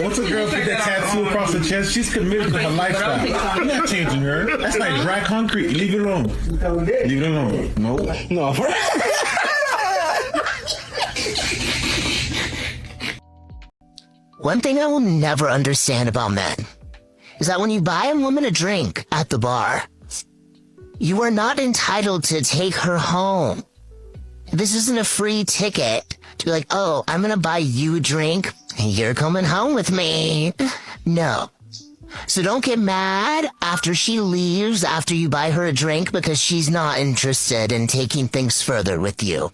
Once a girl get that tattoo across her chest, she's committed to her lifestyle. You're not changing her. That's like dry concrete. Leave it alone. Leave it alone. No. One thing I will never understand about men is that when you buy a woman a drink at the bar, you are not entitled to take her home. This isn't a free ticket to be like, oh, I'm gonna buy you a drink and you're coming home with me. No. So don't get mad after she leaves after you buy her a drink because she's not interested in taking things further with you.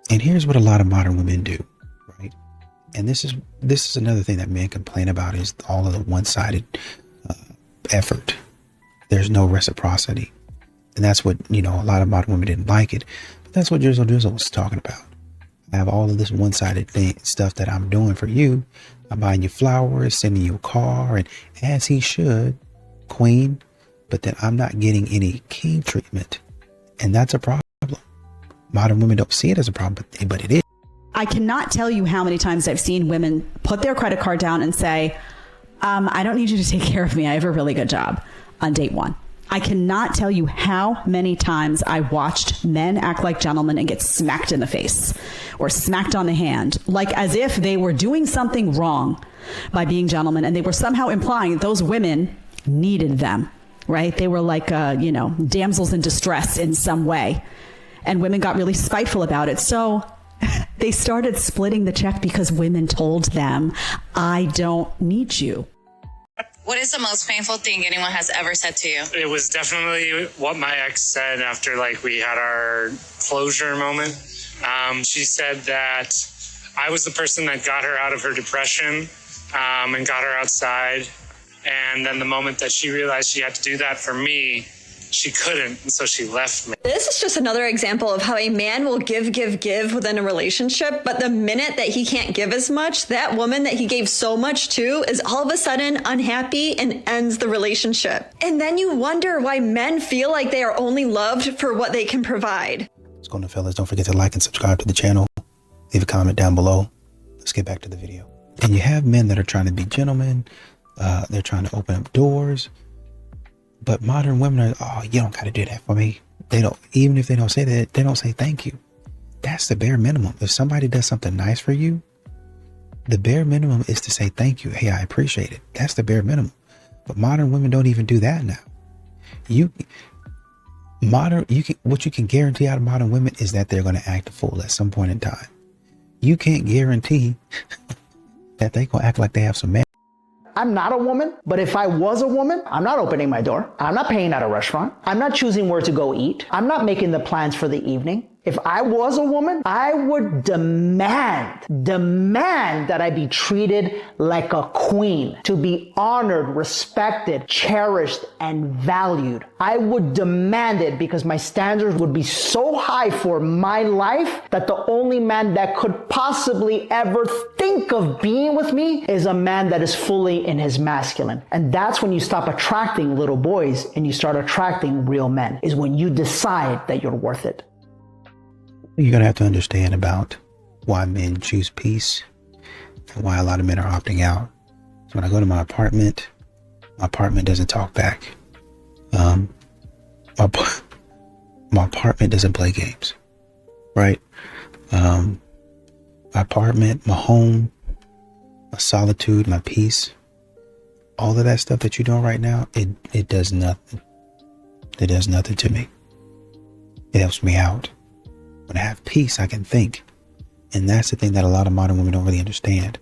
And here's what a lot of modern women do, right? And this is another thing that men complain about is all of the one-sided effort. There's no reciprocity. And that's what, a lot of modern women didn't like it. But that's what Drizzle was talking about. I have all of this one-sided stuff that I'm doing for you. I'm buying you flowers, sending you a car, and as he should, queen. But then I'm not getting any king treatment. And that's a problem. Modern women don't see it as a problem, but it is. I cannot tell you how many times I've seen women put their credit card down and say, I don't need you to take care of me. I have a really good job on date one. I cannot tell you how many times I watched men act like gentlemen and get smacked in the face or smacked on the hand, like as if they were doing something wrong by being gentlemen. And they were somehow implying that those women needed them, right? They were like, damsels in distress in some way. And women got really spiteful about it. So they started splitting the check because women told them, I don't need you. What is the most painful thing anyone has ever said to you? It was definitely what my ex said after we had our closure moment. She said that I was the person that got her out of her depression and got her outside. And then the moment that she realized she had to do that for me, she couldn't, and so she left me. This is just another example of how a man will give within a relationship, but the minute that he can't give as much, that woman that he gave so much to is all of a sudden unhappy and ends the relationship. And then you wonder why men feel like they are only loved for what they can provide. What's going on, fellas? Don't forget to like and subscribe to the channel. Leave a comment down below. Let's get back to the video. And you have men that are trying to be gentlemen. They're trying to open up doors. But modern women are, oh, you don't got to do that for me. They don't, even if they don't say that, they don't say thank you. That's the bare minimum. If somebody does something nice for you, the bare minimum is to say thank you. Hey, I appreciate it. That's the bare minimum. But modern women don't even do that now. What you can guarantee out of modern women is that they're going to act a fool at some point in time. You can't guarantee that they're going to act like they have some man. I'm not a woman, but if I was a woman, I'm not opening my door. I'm not paying at a restaurant. I'm not choosing where to go eat. I'm not making the plans for the evening. If I was a woman, I would demand that I be treated like a queen, to be honored, respected, cherished, and valued. I would demand it because my standards would be so high for my life that the only man that could possibly ever think of being with me is a man that is fully in his masculine. And that's when you stop attracting little boys and you start attracting real men, is when you decide that you're worth it. You're going to have to understand about why men choose peace and why a lot of men are opting out. So when I go to my apartment doesn't talk back. My apartment doesn't play games, right? My apartment, my home, my solitude, my peace, all of that stuff that you're doing right now, it does nothing. It does nothing to me. It helps me out. When I have peace, I can think. And that's the thing that a lot of modern women don't really understand.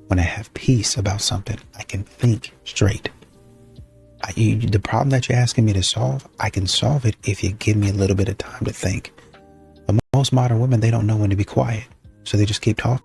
When I have peace about something, I can think straight. The problem that you're asking me to solve, I can solve it if you give me a little bit of time to think. But most modern women, they don't know when to be quiet. So they just keep talking.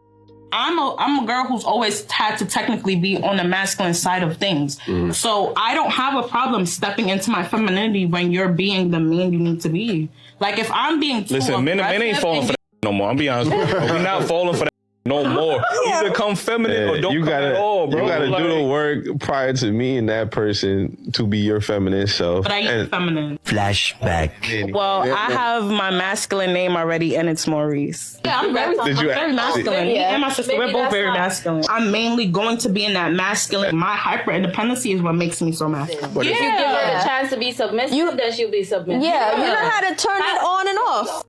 I'm a girl who's always had to technically be on the masculine side of things. So I don't have a problem stepping into my femininity when you're being the man you need to be. Like if I'm being too Listen, men ain't falling for that no more. I'm be honest with you. We're not falling for that no more. Either come feminine or don't come at all, bro. You gotta like, do the work prior to meeting that person to be your feminine self. But I am feminine. Flashback. Well, I have my masculine name already, and it's Maurice. Yeah, I'm very masculine. Me and my sister, we're both very masculine. I'm mainly going to be in that masculine. My hyper independency is what makes me so masculine. If you give her the chance to be submissive, then she'll be submissive. Yeah, you know how to turn it on and off.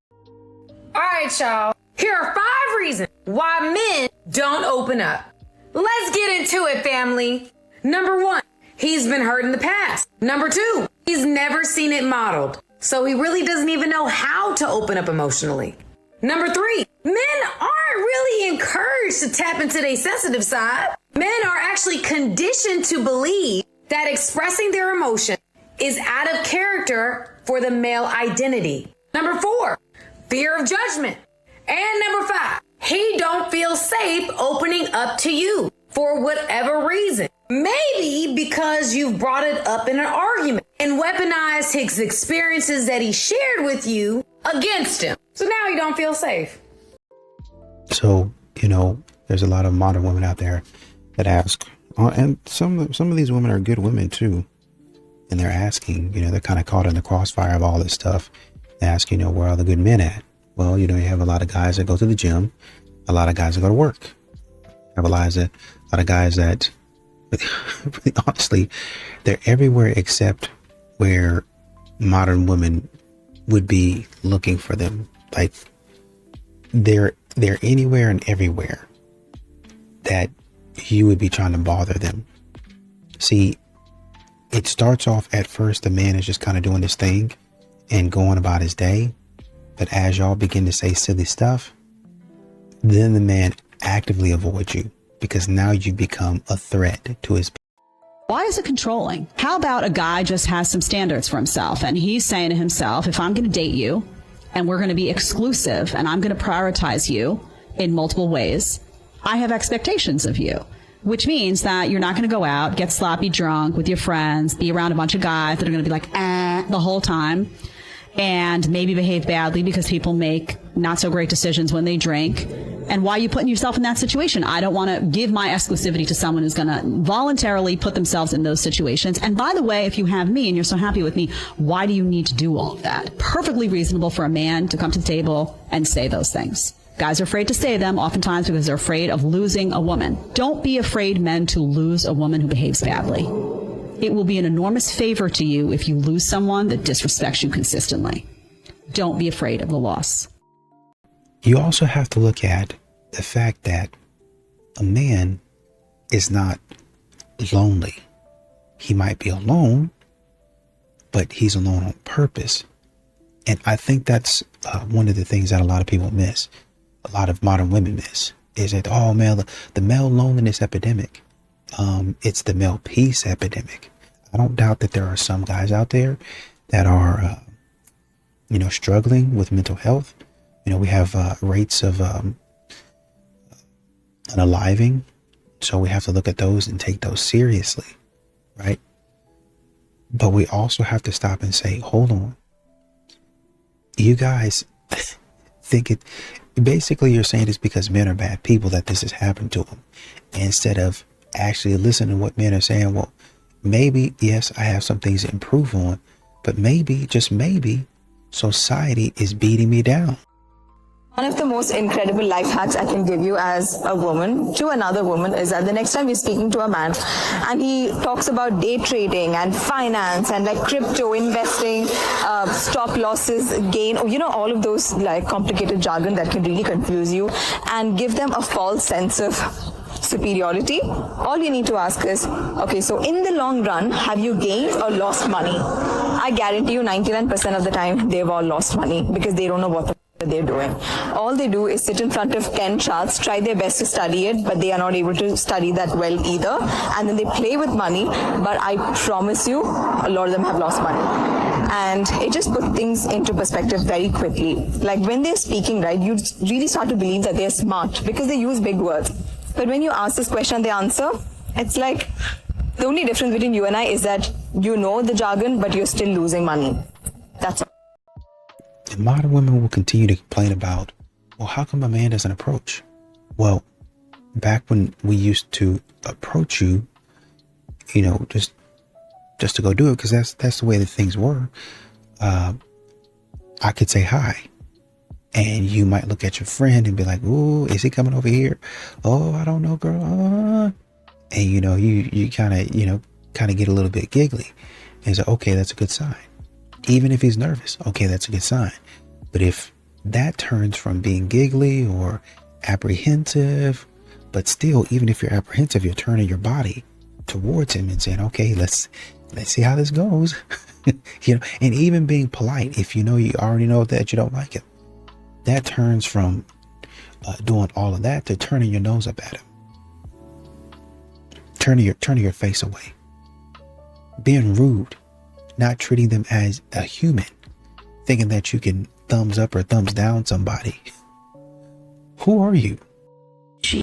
All right, y'all. Here are 5 reasons why men don't open up. Let's get into it, family. Number 1, he's been hurt in the past. Number 2, he's never seen it modeled, so he really doesn't even know how to open up emotionally. Number 3, men aren't really encouraged to tap into their sensitive side. Men are actually conditioned to believe that expressing their emotion is out of character for the male identity. Number 4, fear of judgment. And number 5, he don't feel safe opening up to you for whatever reason. Maybe because you've brought it up in an argument and weaponized his experiences that he shared with you against him. So now he don't feel safe. So, there's a lot of modern women out there that ask, and some of these women are good women too. And they're asking, they're kind of caught in the crossfire of all this stuff. They ask, where are the good men at? Well, you have a lot of guys that go to the gym, a lot of guys that go to work. You have a lot of guys that, really honestly, they're everywhere except where modern women would be looking for them. Like they're anywhere and everywhere that you would be trying to bother them. See, it starts off at first, the man is just kind of doing his thing and going about his day. But as y'all begin to say silly stuff, then the man actively avoids you because now you become a threat to his. Why is it controlling? How about a guy just has some standards for himself and he's saying to himself, if I'm going to date you and we're going to be exclusive and I'm going to prioritize you in multiple ways, I have expectations of you, which means that you're not going to go out, get sloppy drunk with your friends, be around a bunch of guys that are going to be like, the whole time. And maybe behave badly because people make not so great decisions when they drink. And why are you putting yourself in that situation? I don't want to give my exclusivity to someone who's going to voluntarily put themselves in those situations. And by the way, if you have me and you're so happy with me, why do you need to do all of that? Perfectly reasonable for a man to come to the table and say those things. Guys are afraid to say them oftentimes because they're afraid of losing a woman. Don't be afraid, men, to lose a woman who behaves badly. It will be an enormous favor to you if you lose someone that disrespects you consistently. Don't be afraid of the loss. You also have to look at the fact that a man is not lonely. He might be alone, but he's alone on purpose. And I think that's one of the things that a lot of people miss. A lot of modern women miss is that, the male loneliness epidemic. It's the male peace epidemic. I don't doubt that there are some guys out there that are, struggling with mental health. We have rates of unaliving. So we have to look at those and take those seriously, right? But we also have to stop and say, hold on. You guys think it, basically you're saying it's because men are bad people that this has happened to them. Instead of actually listening to what men are saying, well, maybe, yes, I have some things to improve on, but maybe, just maybe, society is beating me down. One of the most incredible life hacks I can give you as a woman to another woman is that the next time you're speaking to a man and he talks about day trading and finance and like crypto investing, stop losses, gain, all of those like complicated jargon that can really confuse you and give them a false sense of superiority, all you need to ask is, okay, so in the long run, have you gained or lost money? I guarantee you 99% of the time they've all lost money because they don't know what they're doing. All they do is sit in front of 10 charts, try their best to study it, but they are not able to study that well either. And then they play with money, but I promise you, a lot of them have lost money. and it just puts things into perspective very quickly. Like when they're speaking, right, you really start to believe that they're smart because they use big words. But when you ask this question and they answer, it's like the only difference between you and I is that you know the jargon, but you're still losing money. That's all. And modern women will continue to complain about, well, how come a man doesn't approach? Well, back when we used to approach you, you know, just to go do it, because that's the way that things were. I could say hi, and you might look at your friend and be like, "Ooh, is he coming over here? Oh, I don't know, girl." And you know, you kind of get a little bit giggly, and say, "Okay, that's a good sign." Even if he's nervous, okay, that's a good sign. But if that turns from being giggly or apprehensive, but still, even if you're apprehensive, you're turning your body towards him and saying, "Okay, let's see how this goes." You know, and even being polite, if you already know that you don't like him, that turns from doing all of that to turning your nose up at him, turning your face away, being rude, not treating them as a human, thinking that you can thumbs up or thumbs down somebody. Who are you?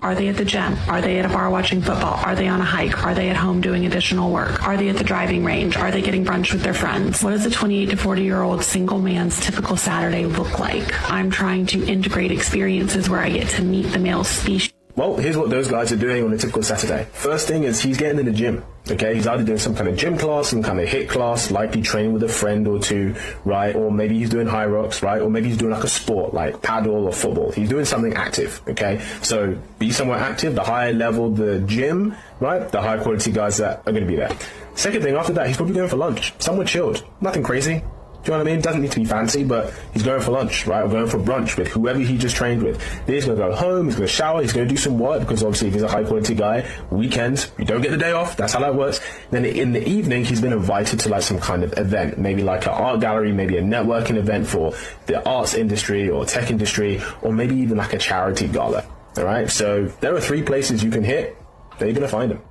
Are they at the gym? Are they at a bar watching football? Are they on a hike? Are they at home doing additional work? Are they at the driving range? Are they getting brunch with their friends? What does a 28 to 40-year-old single man's typical Saturday look like? I'm trying to integrate experiences where I get to meet the male species. Well, here's what those guys are doing on a typical Saturday. First thing is he's getting in the gym. Okay, he's either doing some kind of gym class, some kind of HIIT class, likely training with a friend or two, right? Or maybe he's doing high rocks, right? Or maybe he's doing like a sport, like paddle or football. He's doing something active, okay? So be somewhere active, the higher level the gym, right? The high quality guys that are going to be there. Second thing, after that, he's probably going for lunch. Somewhere chilled. Nothing crazy. Do you know what I mean? Doesn't need to be fancy, but he's going for lunch, right? Or going for brunch with whoever he just trained with. Then he's going to go home, he's going to shower, he's going to do some work, because obviously if he's a high quality guy, weekends, you don't get the day off. That's how that works. Then in the evening, he's been invited to like some kind of event, maybe like an art gallery, maybe a networking event for the arts industry or tech industry, or maybe even like a charity gala. All right. So there are 3 places you can hit. There you're going to find him.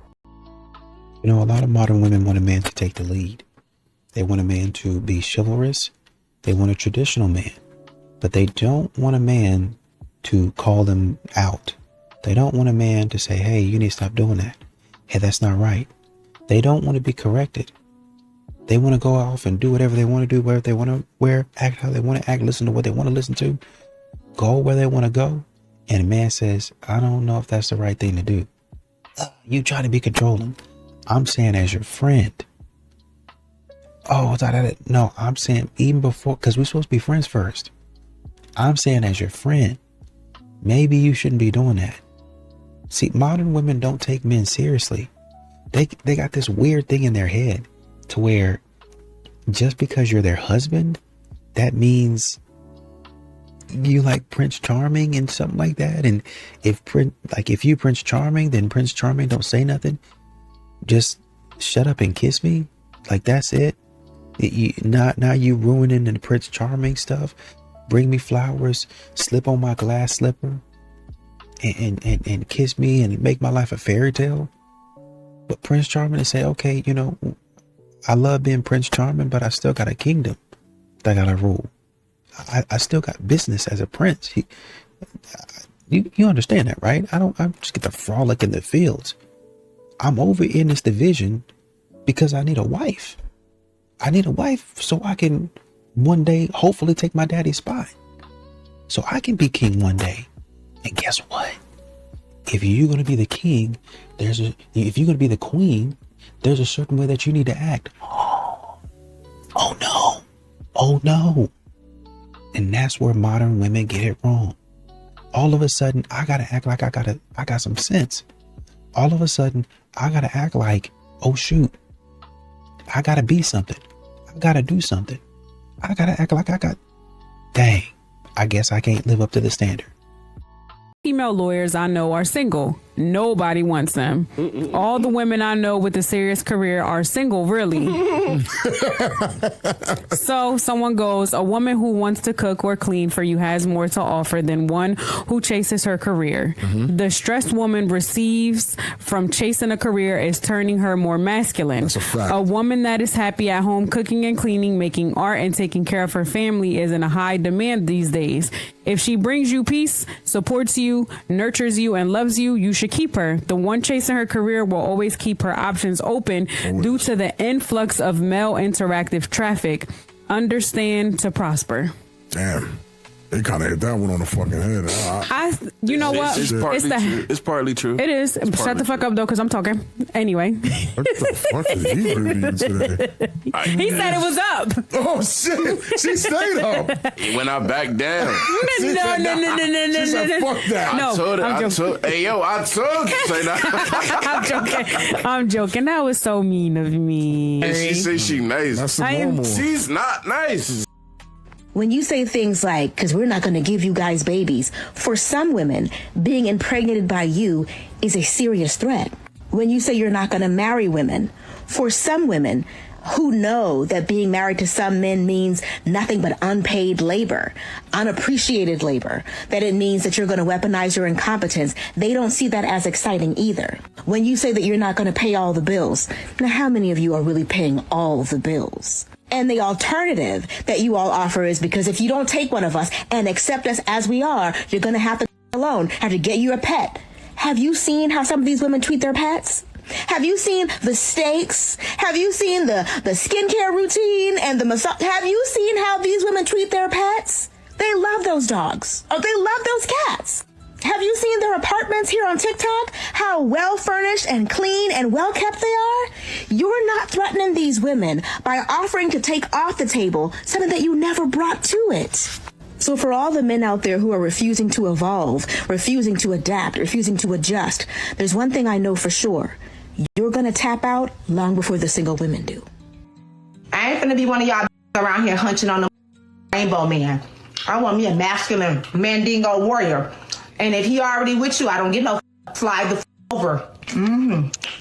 You know, a lot of modern women want a man to take the lead. They want a man to be chivalrous. They want a traditional man, but they don't want a man to call them out. They don't want a man to say, "Hey, you need to stop doing that. Hey, that's not right." They don't want to be corrected. They want to go off and do whatever they want to do, wherever they want to wear, act how they want to act, listen to what they want to listen to, go where they want to go. And a man says, "I don't know if that's the right thing to do." You try to be controlling. I'm saying as your friend. Oh, no, I'm saying even before, because we're supposed to be friends first. I'm saying as your friend, maybe you shouldn't be doing that. See, modern women don't take men seriously. They got this weird thing in their head to where just because you're their husband, that means you like Prince Charming and something like that. And if you Prince Charming, then Prince Charming don't say nothing. Just shut up and kiss me. Like that's it. Now you ruining the Prince Charming stuff. Bring me flowers, slip on my glass slipper, and kiss me and make my life a fairy tale. But Prince Charming to say, "Okay, you know, I love being Prince Charming, but I still got a kingdom that I gotta rule. I still got business as a prince." You understand that, right? I just get to frolic in the fields. I'm over in this division because I need a wife. I need a wife so I can one day hopefully take my daddy's spot. So I can be king one day. And guess what? If you're going to be the king, if you're going to be the queen, there's a certain way that you need to act. Oh no. And that's where modern women get it wrong. All of a sudden, I got to act like I got some sense. All of a sudden, I got to act like, oh shoot, I got to be something. I got to do something. I got to act like dang, I guess I can't live up to the standard. Female lawyers I know are single. Nobody wants them. All the women I know with a serious career are single, really. So someone goes, a woman who wants to cook or clean for you has more to offer than one who chases her career. The stressed woman receives from chasing a career is turning her more masculine. That's a fact. A woman that is happy at home cooking and cleaning, making art, and taking care of her family is in a high demand these days. If she brings you peace, supports you, nurtures you, and loves you, you should keep her. The one chasing her career will always keep her options open due to the influx of male interactive traffic. Understand to prosper. Damn. They kind of hit that one on the fucking head. You know what? It's partly true. It is. Shut the fuck up, though, because I'm talking. Anyway. What the fuck is he reading today? He said it was up. Oh, shit. She stayed up. When I back down. She said, fuck that. No, I'm joking. Hey, yo, I told you. Say that. I'm joking. I'm joking. That was so mean of me. And she says she nice. That's normal. She's not nice. When you say things like, because we're not going to give you guys babies, for some women, being impregnated by you is a serious threat. When you say you're not going to marry women, for some women who know that being married to some men means nothing but unpaid labor, unappreciated labor, that it means that you're going to weaponize your incompetence, they don't see that as exciting either. When you say that you're not going to pay all the bills, now how many of you are really paying all the bills? And the alternative that you all offer is because if you don't take one of us and accept us as we are, you're going to have to alone, have to get you a pet. Have you seen how some of these women treat their pets? Have you seen the steaks? Have you seen the skincare routine and the massage? Have you seen how these women treat their pets? They love those dogs. Oh, they love those cats. Have you seen their apartments here on TikTok? How well furnished and clean and well kept they are? You're not threatening these women by offering to take off the table something that you never brought to it. So for all the men out there who are refusing to evolve, refusing to adapt, refusing to adjust, there's one thing I know for sure. You're going to tap out long before the single women do. I ain't finna be one of y'all around here hunching on the rainbow man. I want me a masculine mandingo warrior. And if he already with you, I don't get no slide the over.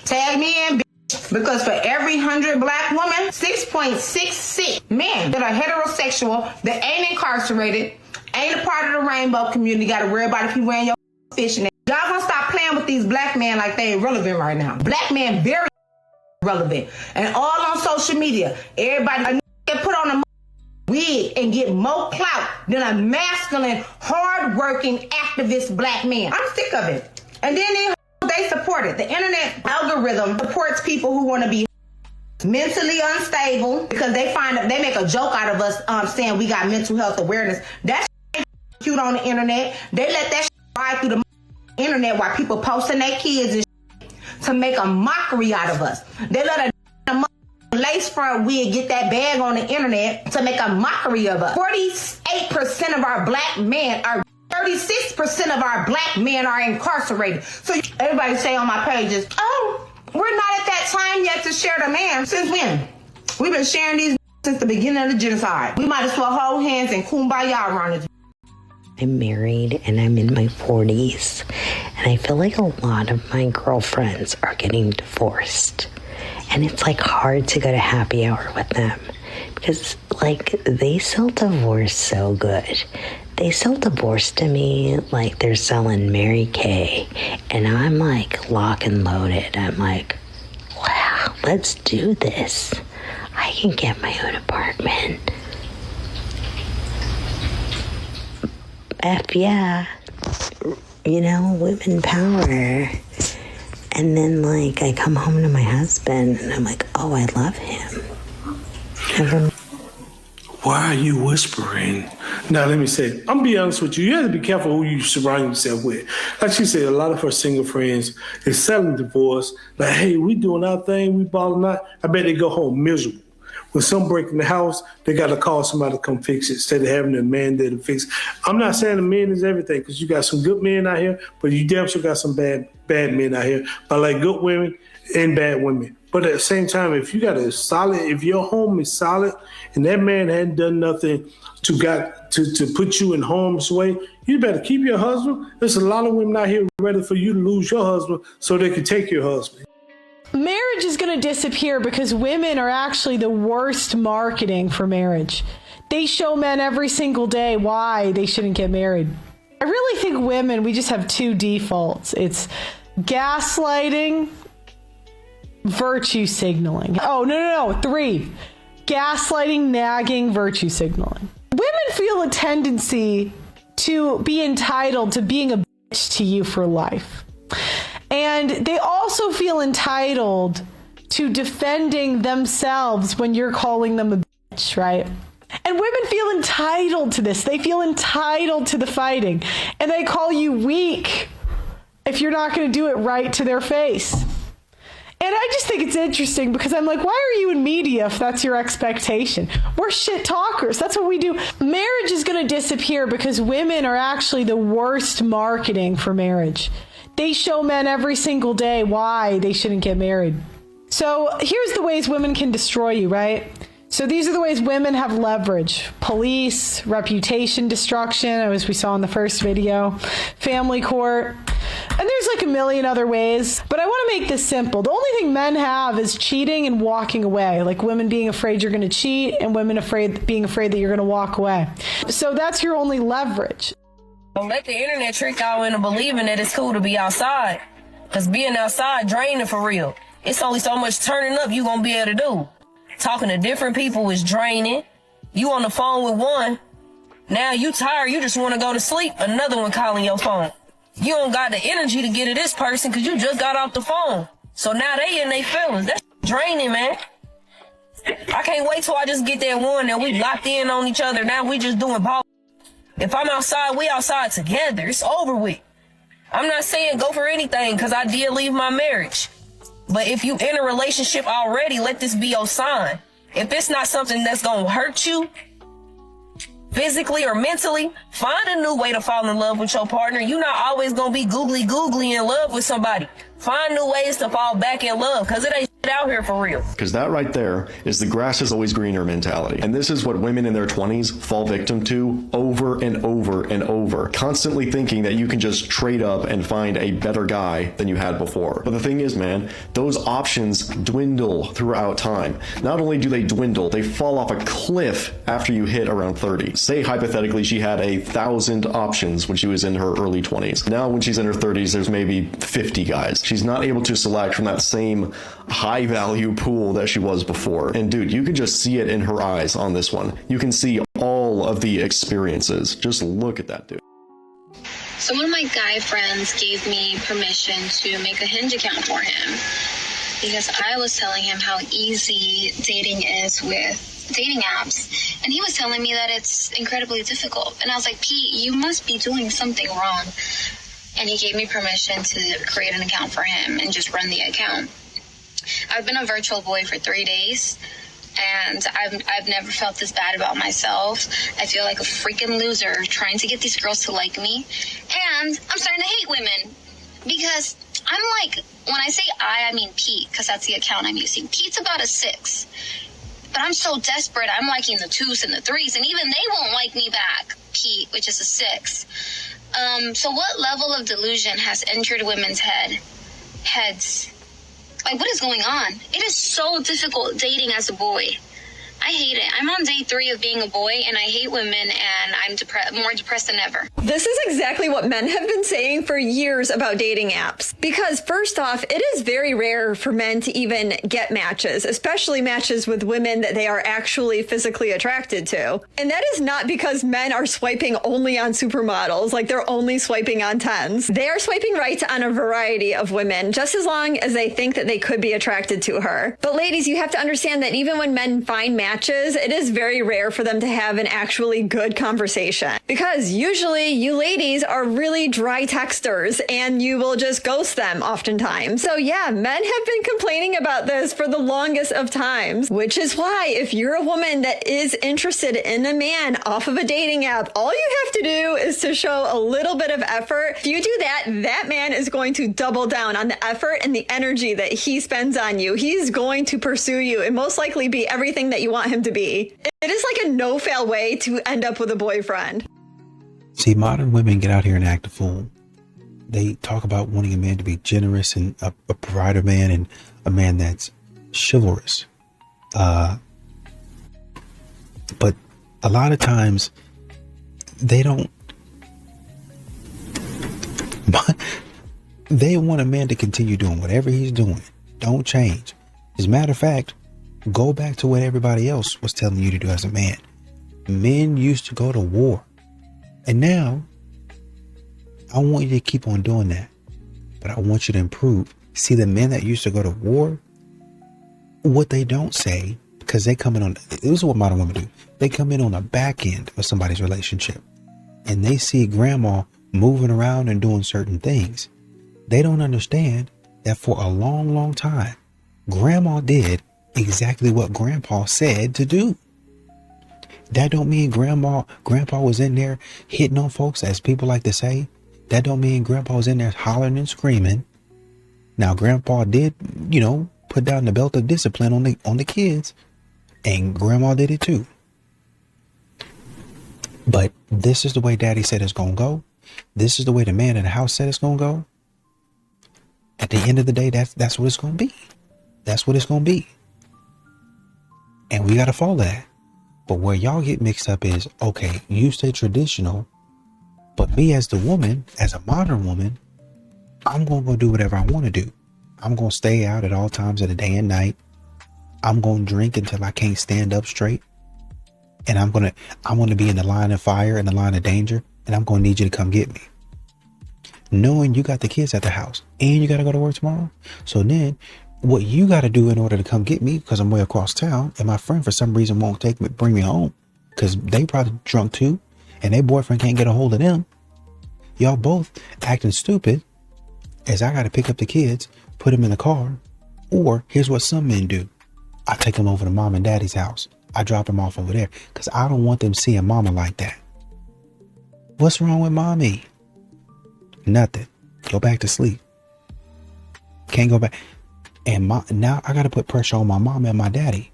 Tag me in, bitch. Because for every 100 black women, 6.66 men that are heterosexual, that ain't incarcerated, ain't a part of the rainbow community, got to worry about if you wearing your fishing. Y'all gonna stop playing with these black men like they ain't relevant right now. Black men very relevant. And all on social media, everybody get put on a wig and get more clout than a masculine, hard-working, activist black man. I'm sick of it. And then they support it. The internet algorithm supports people who want to be mentally unstable because they make a joke out of us saying we got mental health awareness. That's cute on the internet. They let that ride through the internet while people posting their kids and to make a mockery out of us. They let a lace front wig get that bag on the internet to make a mockery of us. 48% of our black men are 36% of our black men are incarcerated. So everybody say on my pages, oh, we're not at that time yet to share the man. Since when? We've been sharing these since the beginning of the genocide. We might as well hold hands and kumbaya around this. I'm married and I'm in my 40s, and I feel like a lot of my girlfriends are getting divorced. And it's like hard to go to happy hour with them because like they sell divorce so good. They sell divorce to me like they're selling Mary Kay, and I'm like lock and loaded. I'm like, wow, let's do this. I can get my own apartment. F yeah. You know, women power. And then, like, I come home to my husband, and I'm like, oh, I love him. Why are you whispering? Now, let me say, I'm going to be honest with you. You have to be careful who you surround yourself with. Like she said, a lot of her single friends is selling divorce. Like, hey, we doing our thing, we balling out. I bet they go home miserable. When some break in the house, they got to call somebody to come fix it instead of having a man there to fix it. I'm not saying the men is everything, because you got some good men out here, but you damn sure got some bad men out here. But like good women and bad women, But at the same time, if your home is solid and that man hadn't done nothing to put you in harm's way, you better keep your husband. There's a lot of women out here ready for you to lose your husband so they can take your husband. Marriage is going to disappear because women are actually the worst marketing for marriage. They show men every single day why they shouldn't get married. I really think women, we just have two defaults. It's gaslighting, virtue signaling. Oh, no. 3. Gaslighting, nagging, virtue signaling. Women feel a tendency to be entitled to being a bitch to you for life. And they also feel entitled to defending themselves when you're calling them a bitch, right? And women feel entitled to this. They feel entitled to the fighting. And they call you weak if you're not going to do it right to their face. And I just think it's interesting because I'm like, why are you in media if that's your expectation? We're shit talkers. That's what we do. Marriage is going to disappear because women are actually the worst marketing for marriage. They show men every single day why they shouldn't get married. So here's the ways women can destroy you, right? So these are the ways women have leverage. Police, reputation destruction, as we saw in the first video, family court. And there's like a million other ways. But I want to make this simple. The only thing men have is cheating and walking away. Like women being afraid you're going to cheat and women being afraid that you're going to walk away. So that's your only leverage. Don't let the internet trick y'all into believing that it's cool to be outside. Because being outside draining for real. It's only so much turning up you going to be able to do. Talking to different people is draining. You on the phone with one. Now you tired. You just want to go to sleep. Another one calling your phone. You don't got the energy to get to this person because you just got off the phone. So now they in their feelings. That's draining, man. I can't wait till I just get that one that we locked in on each other. Now we just doing ball. If I'm outside, we outside together. It's over with. I'm not saying go for anything because I did leave my marriage. But if you in a relationship already, let this be your sign. If it's not something that's going to hurt you physically or mentally, find a new way to fall in love with your partner. You're not always going to be googly in love with somebody. Find new ways to fall back in love because it ain't shit out here for real. Because that right there is the grass is always greener mentality. And this is what women in their 20s fall victim to over and over and over. Constantly thinking that you can just trade up and find a better guy than you had before. But the thing is, man, those options dwindle throughout time. Not only do they dwindle, they fall off a cliff after you hit around 30. Say hypothetically she had 1,000 options when she was in her early 20s. Now when she's in her 30s, there's maybe 50 guys. She's not able to select from that same high value pool that she was before. And dude, you can just see it in her eyes on this one. You can see all of the experiences. Just look at that, dude. So one of my guy friends gave me permission to make a Hinge account for him because I was telling him how easy dating is with dating apps. And he was telling me that it's incredibly difficult. And I was like, Pete, you must be doing something wrong. And he gave me permission to create an account for him and just run the account. I've been a virtual boy for 3 days, and I've never felt this bad about myself. I feel like a freaking loser trying to get these girls to like me. And I'm starting to hate women because I'm like, when I say I mean Pete, because that's the account I'm using. Pete's about a 6. But I'm so desperate, I'm liking the 2s and the 3s, and even they won't like me back, Pete, which is a 6. So what level of delusion has entered women's heads? Like, what is going on? It is so difficult dating as a boy. I hate it. I'm on day 3 of being a boy, and I hate women, and I'm more depressed than ever. This is exactly what men have been saying for years about dating apps. Because first off, it is very rare for men to even get matches, especially matches with women that they are actually physically attracted to. And that is not because men are swiping only on supermodels, like they're only swiping on 10s. They are swiping right on a variety of women, just as long as they think that they could be attracted to her. But ladies, you have to understand that even when men find matches matches, it is very rare for them to have an actually good conversation. Because usually you ladies are really dry texters and you will just ghost them oftentimes. So yeah, men have been complaining about this for the longest of times, which is why if you're a woman that is interested in a man off of a dating app, all you have to do is to show a little bit of effort. If you do that, that man is going to double down on the effort and the energy that he spends on you. He's going to pursue you and most likely be everything that you want him to be. It is like a no-fail way to end up with a boyfriend. See, modern women get out here and act a fool. They talk about wanting a man to be generous and a provider man and a man that's chivalrous. But a lot of times they don't. They want a man to continue doing whatever he's doing. Don't change. As a matter of fact, go back to what everybody else was telling you to do as a man. Men used to go to war. And now, I want you to keep on doing that. But I want you to improve. See, the men that used to go to war, what they don't say, because they come in on, this is what modern women do. They come in on the back end of somebody's relationship. And they see grandma moving around and doing certain things. They don't understand that for a long, long time, grandma did exactly what grandpa said to do. That don't mean grandpa was in there hitting on folks, as people like to say. That don't mean grandpa was in there hollering and screaming. Now, grandpa did, put down the belt of discipline on the kids, and grandma did it too. But this is the way daddy said it's going to go. This is the way the man in the house said it's going to go. At the end of the day, that's what it's going to be. That's what it's going to be. And we got to follow that. But where y'all get mixed up is, okay, you stay traditional, but me as the woman, as a modern woman, I'm going to go do whatever I want to do. I'm going to stay out at all times of the day and night. I'm going to drink until I can't stand up straight. And I'm going to be in the line of fire, in the line of danger, and I'm going to need you to come get me. Knowing you got the kids at the house and you got to go to work tomorrow. So then what you got to do in order to come get me, because I'm way across town and my friend for some reason won't bring me home because they probably drunk too and their boyfriend can't get a hold of them. Y'all both acting stupid as I got to pick up the kids, put them in the car. Or here's what some men do. I take them over to mom and daddy's house. I drop them off over there because I don't want them seeing mama like that. What's wrong with mommy? Nothing. Go back to sleep. Can't go back. And now I got to put pressure on my mom and my daddy.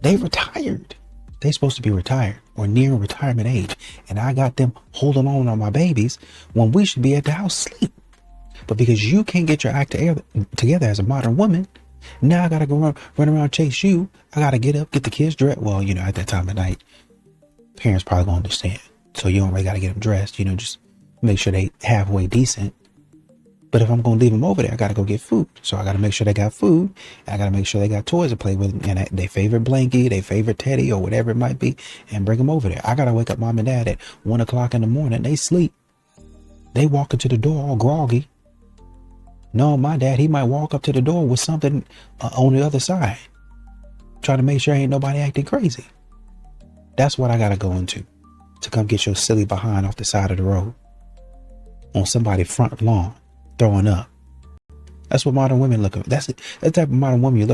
They retired. They supposed to be retired or near retirement age. And I got them holding on my babies when we should be at the house sleep. But because you can't get your act together as a modern woman, now I got to go run around, chase you. I got to get up, get the kids dressed. Well, at that time of night, parents probably going to understand. So you don't really got to get them dressed, just make sure they halfway decent. But if I'm going to leave them over there, I got to go get food. So I got to make sure they got food. I got to make sure they got toys to play with and their favorite blankie, their favorite teddy or whatever it might be, and bring them over there. I got to wake up mom and dad at 1 o'clock in the morning. They sleep. They walk into the door all groggy. No, my dad, he might walk up to the door with something on the other side. Trying to make sure ain't nobody acting crazy. That's what I got to go into to come get your silly behind off the side of the road on somebody's front lawn throwing up. That's what modern women look at. That's the type of modern woman you look